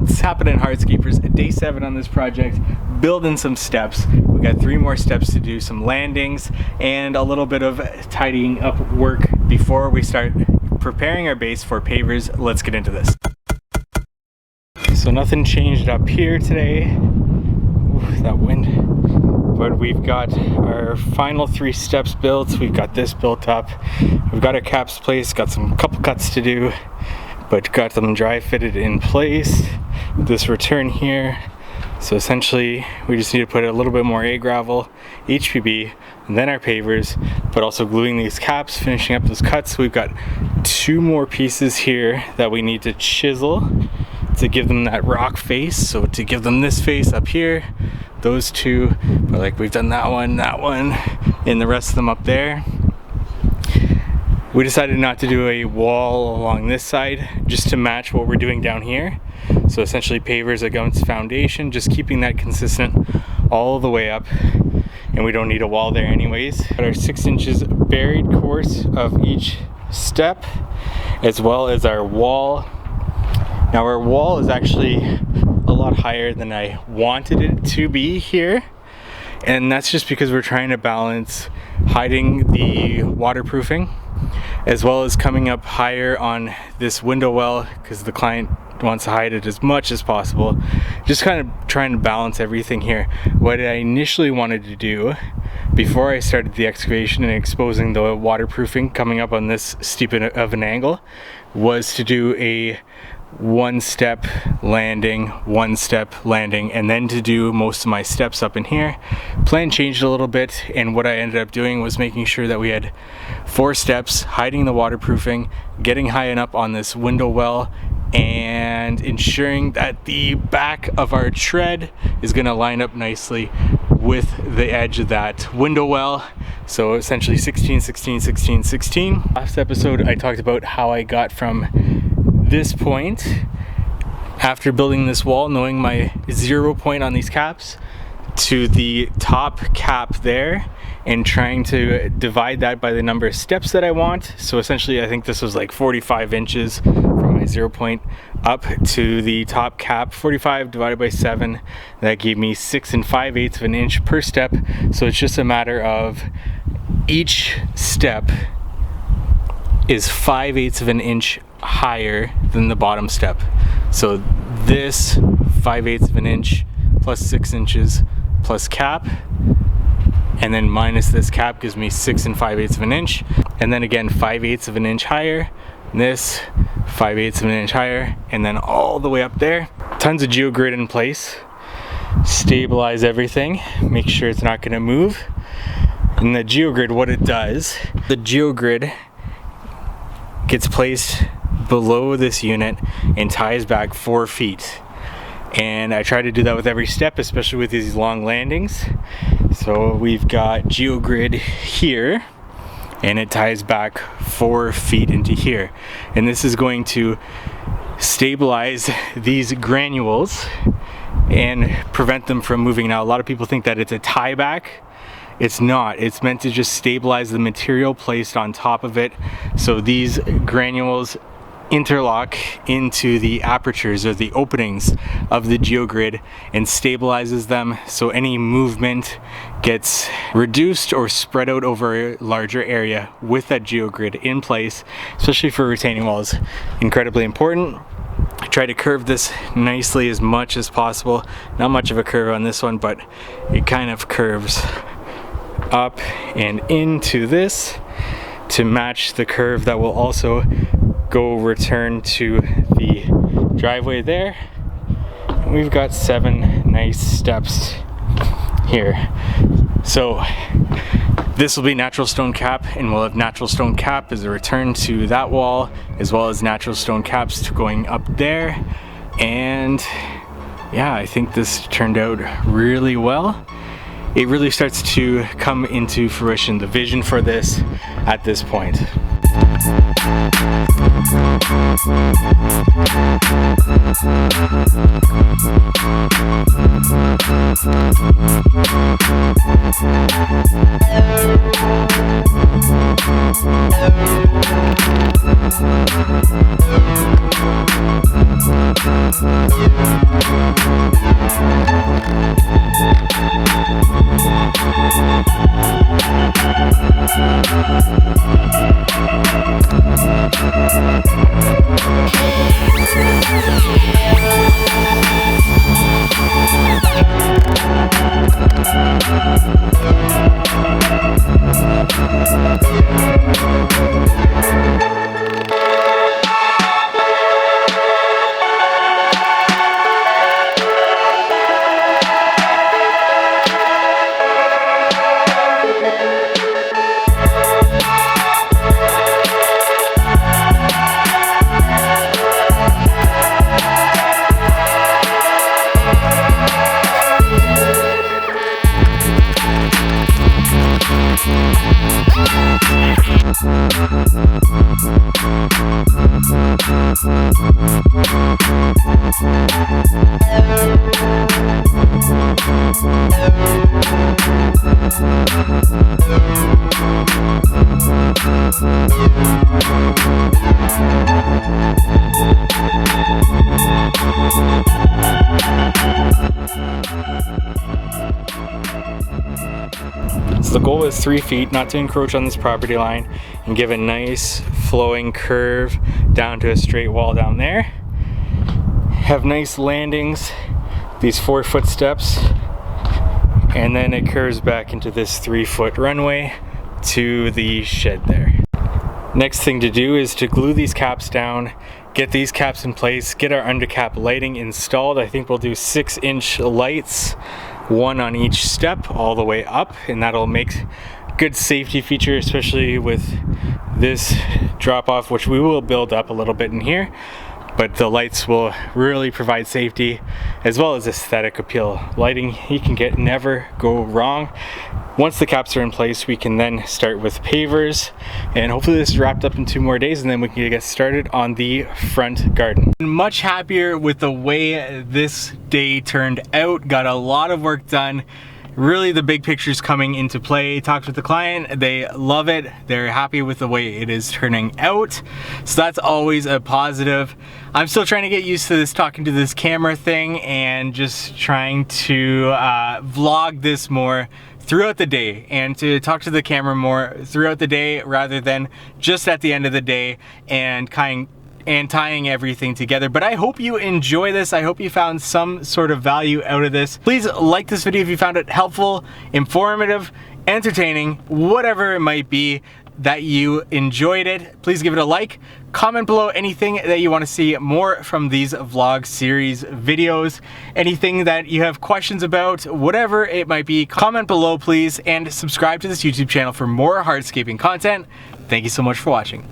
What's happening, Hardscapers? Day 7 on this project, building some steps. We got 3 more steps to do, some landings and a little bit of tidying up work before we start preparing our base for pavers. Let's get into this. So nothing changed up here today. Ooh, that wind. But we've got our final 3 steps built. We've got this built up. We've got our caps placed, got some couple cuts to do, but got them dry fitted in place. This return here. So essentially we just need to put a little bit more A gravel, HPB, and then our pavers, but also gluing these caps, finishing up those cuts. We've got 2 more pieces here that we need to chisel to give them that rock face. So to give them this face up here, those 2, but like we've done that one, and the rest of them up there. We decided not to do a wall along this side just to match what we're doing down here. So essentially pavers against foundation, just keeping that consistent all the way up, and we don't need a wall there anyways. Got our 6 inches buried course of each step, as well as our wall. Now our wall is actually a lot higher than I wanted it to be here, and that's just because we're trying to balance hiding the waterproofing as well as coming up higher on this window well, because the client wants to hide it as much as possible. Just kind of trying to balance everything here. What I initially wanted to do before I started the excavation and exposing the waterproofing coming up on this steep of an angle was to do a 1-step landing, 1-step landing, and then to do most of my steps up in here. Plan changed a little bit, and what I ended up doing was making sure that we had 4 steps, hiding the waterproofing, getting high enough on this window well, and ensuring that the back of our tread is going to line up nicely with the edge of that window well. So essentially 16, 16, 16, 16. Last episode I talked about how I got from this point, after building this wall, knowing my 0 point on these caps, to the top cap there, and trying to divide that by the number of steps that I want. So essentially I think this was like 45 inches from my 0 point up to the top cap. 45 divided by 7, that gave me 6 5/8 of an inch per step. So it's just a matter of each step is 5/8 of an inch higher than the bottom step. So this 5/8 of an inch plus 6 inches plus cap, and then minus this cap gives me 6 5/8 of an inch, and then again 5/8 of an inch higher, and this 5/8 of an inch higher, and then all the way up there. Tons of geogrid in place, stabilize everything, make sure it's not going to move. And the geogrid, what it does, the geogrid gets placed below this unit and ties back 4 feet. And I try to do that with every step, especially with these long landings. So we've got geogrid here, and it ties back 4 feet into here. And this is going to stabilize these granules and prevent them from moving. Now, a lot of people think that it's a tie back. It's not. It's meant to just stabilize the material placed on top of it. So these granules interlock into the apertures or the openings of the geogrid and stabilizes them, so any movement gets reduced or spread out over a larger area with that geogrid in place, especially for retaining walls. Incredibly important. I try to curve this nicely as much as possible. Not much of a curve on this one, but it kind of curves up and into this to match the curve that will also go return to the driveway there. And we've got 7 nice steps here. So this will be natural stone cap, and we'll have natural stone cap as a return to that wall, as well as natural stone caps to going up there. And yeah, I think this turned out really well. It really starts to come into fruition, the vision for this at this point. So the goal is 3 feet, not to encroach on this property line, and give a nice flowing curve down to a straight wall down there. Have nice landings, these 4-foot steps, and then it curves back into this 3-foot runway to the shed there. Next thing to do is to glue these caps down, get these caps in place, get our undercap lighting installed. I think we'll do 6-inch lights, 1 on each step all the way up, and that'll make good safety feature, especially with this drop off, which we will build up a little bit in here. But the lights will really provide safety as well as aesthetic appeal. Lighting, you can get never go wrong. Once the caps are in place, we can then start with pavers, and hopefully this is wrapped up in 2 more days, and then we can get started on the front garden. Much happier with the way this day turned out. Got a lot of work done. Really, the big picture's coming into play. Talked with the client, they love it. They're happy with the way it is turning out. So that's always a positive. I'm still trying to get used to this talking to this camera thing and just trying to vlog this more throughout the day and to talk to the camera more throughout the day rather than just at the end of the day and tying everything together. But I hope you enjoy this. I hope you found some sort of value out of this. Please like this video if you found it helpful, informative, entertaining, whatever it might be that you enjoyed it. Please give it a like. Comment below anything that you want to see more from these vlog series videos. Anything that you have questions about, whatever it might be, comment below please, and subscribe to this YouTube channel for more hardscaping content. Thank you so much for watching.